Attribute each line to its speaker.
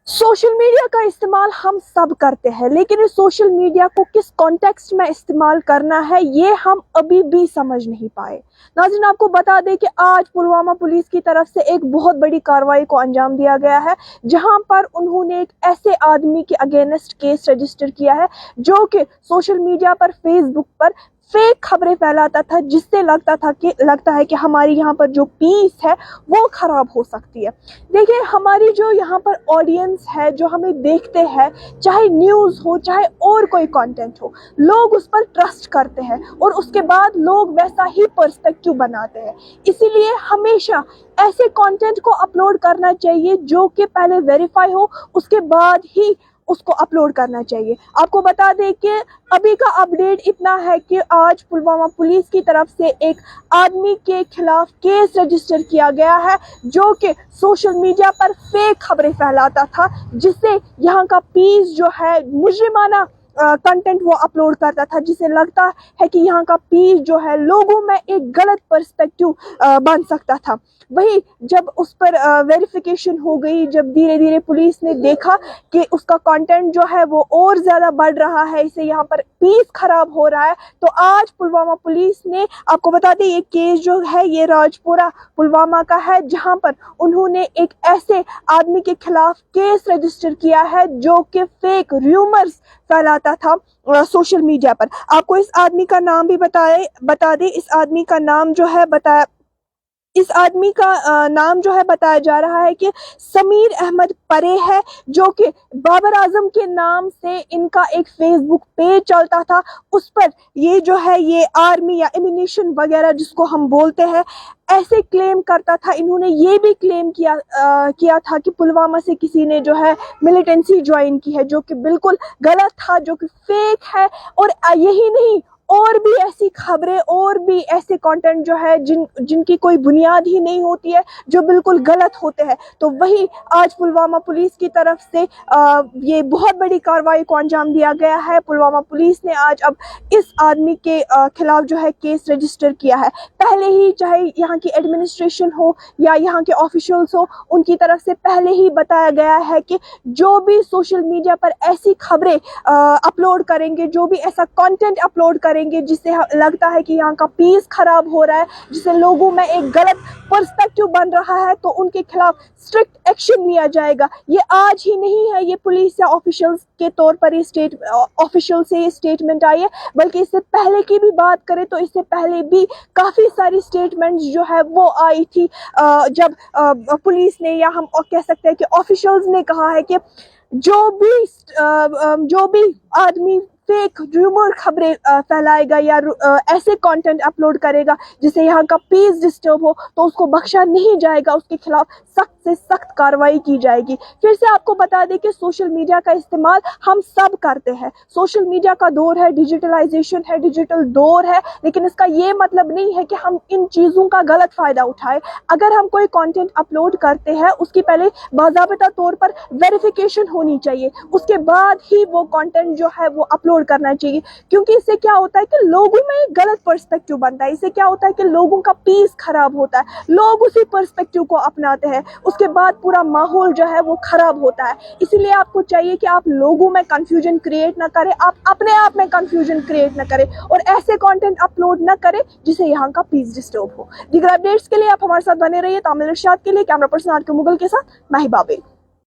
Speaker 1: Social media का इस्तेमाल हम सब करते हैं, लेकिन इस सोशल मीडिया को किस कॉन्टेक्स्ट में इस्तेमाल करना है ये हम अभी भी समझ नहीं पाए। नाज़रीन, आपको बता दें कि आज पुलवामा पुलिस की तरफ से एक बहुत बड़ी कार्रवाई को अंजाम दिया गया है, जहां पर उन्होंने एक ऐसे आदमी के अगेंस्ट केस रजिस्टर किया है जो कि सोशल मीडिया पर, फेसबुक पर फेक खबरें फैलाता था, जिससे लगता है कि हमारी यहाँ पर जो पीस है वो खराब हो सकती है। देखिए, हमारी जो यहाँ पर ऑडियंस है, जो हमें देखते हैं, चाहे न्यूज़ हो चाहे और कोई कंटेंट हो, लोग उस पर ट्रस्ट करते हैं और उसके बाद लोग वैसा ही पर्सपेक्टिव बनाते हैं। इसीलिए हमेशा ऐसे कंटेंट को अपलोड करना चाहिए जो कि पहले वेरीफाई हो, उसके बाद ही उसको अपलोड करना चाहिए। आपको बता दें कि अभी का अपडेट इतना है कि आज पुलवामा पुलिस की तरफ से एक आदमी के खिलाफ केस रजिस्टर किया गया है जो कि सोशल मीडिया पर फेक खबरें फैलाता था, जिससे यहाँ का पीस जो है मुजरिमाना कंटेंट वो अपलोड करता था, जिसे लगता है कि यहाँ का पीस जो है लोगों में एक गलत पर्सपेक्टिव बन सकता था। वही जब उस पर वेरिफिकेशन हो गई, जब धीरे धीरे पुलिस ने देखा कि उसका कंटेंट जो है वो और ज़्यादा बढ़ रहा है, इससे यहाँ पर पीस खराब हो रहा है, तो आज पुलवामा पुलिस ने, आपको बता दें, ये केस जो है ये राजपुरा पुलवामा का है, जहाँ पर उन्होंने एक ऐसे आदमी के खिलाफ केस रजिस्टर किया है जो कि फेक र्यूमर्स फैलाता था सोशल मीडिया पर। आपको इस आदमी का नाम भी बता दें, इस आदमी का नाम जो है नाम जो है बताया जा रहा है कि समीर अहमद परे है, जो कि बाबर आजम के नाम से इनका एक फेसबुक पेज चलता था। उस पर ये जो है ये आर्मी या एमिनेशन वगैरह जिसको हम बोलते हैं, ऐसे क्लेम करता था। इन्होंने ये भी क्लेम किया था कि पुलवामा से किसी ने जो है मिलिटेंसी ज्वाइन की है, जो कि बिल्कुल गलत था, जो कि फेक है। और यही नहीं, और भी ऐसी खबरें और भी ऐसे कंटेंट जो है जिनकी कोई बुनियाद ही नहीं होती है, जो बिल्कुल गलत होते हैं। तो वही आज पुलवामा पुलिस की तरफ से ये बहुत बड़ी कार्रवाई को अंजाम दिया गया है। पुलवामा पुलिस ने आज अब इस आदमी के खिलाफ जो है केस रजिस्टर किया है। पहले ही चाहे यहाँ की एडमिनिस्ट्रेशन हो या यहाँ के ऑफिशियल्स हो, उनकी तरफ से पहले ही बताया गया है कि जो भी सोशल मीडिया पर ऐसी खबरें अपलोड करेंगे, जो भी ऐसा कंटेंट अपलोड करेंगे जिससे लगता है कि यहाँ का पीस खराब हो रहा है, जिससे लोगों में एक गलत पर्सपेक्टिव बन रहा है, तो उनके खिलाफ स्ट्रिक्ट एक्शन लिया जाएगा। ये आज ही नहीं है, ये पुलिस या ऑफिशियल्स के तौर पर ऑफिशियल से ये स्टेटमेंट आई है, बल्कि इससे पहले की भी बात करें तो इससे पहले भी काफ़ी सारी स्टेटमेंट्स जो है वो आई थी, जब पुलिस ने, या हम कह सकते हैं कि ऑफिशियल्स ने कहा है कि जो भी आदमी फेक र्यूमर खबरें फैलाएगा या ऐसे कंटेंट अपलोड करेगा जिससे यहाँ का पीस डिस्टर्ब हो, तो उसको बख्शा नहीं जाएगा, उसके खिलाफ सख्त से सख्त कार्रवाई की जाएगी। फिर से आपको बता दें कि सोशल मीडिया का इस्तेमाल हम सब करते हैं। सोशल मीडिया का दौर है, डिजिटलाइजेशन है, डिजिटल दौर है, लेकिन इसका ये मतलब नहीं है कि हम इन चीज़ों का गलत फ़ायदा उठाएं। अगर हम कोई कंटेंट अपलोड करते हैं, उसकी पहले बाज़ाबिता तौर पर वेरिफिकेशन होनी चाहिए, उसके बाद ही वो कंटेंट जो है वो अपलोड करना चाहिए। क्योंकि इससे क्या होता है कि लोगों में एक गलत पर्सपेक्टिव बनता है, इससे क्या होता है कि लोगों का पीस खराब होता है, लोग उसी पर्सपेक्टिव को अपनाते हैं, उसके बाद पूरा माहौल जो है वो खराब होता है। इसीलिए आपको चाहिए कि आप लोगों में कंफ्यूजन क्रिएट ना करें, आप अपने आप में कंफ्यूजन क्रिएट ना करें और ऐसे कंटेंट अपलोड ना करें जिससे यहाँ का पीस डिस्टर्ब हो। दीगर अपडेट्स के लिए आप हमारे साथ बने रहिए। तामिल इरशाद के लिए कैमरा पर्सन आर के मुगल के साथ मैं ही बाबे।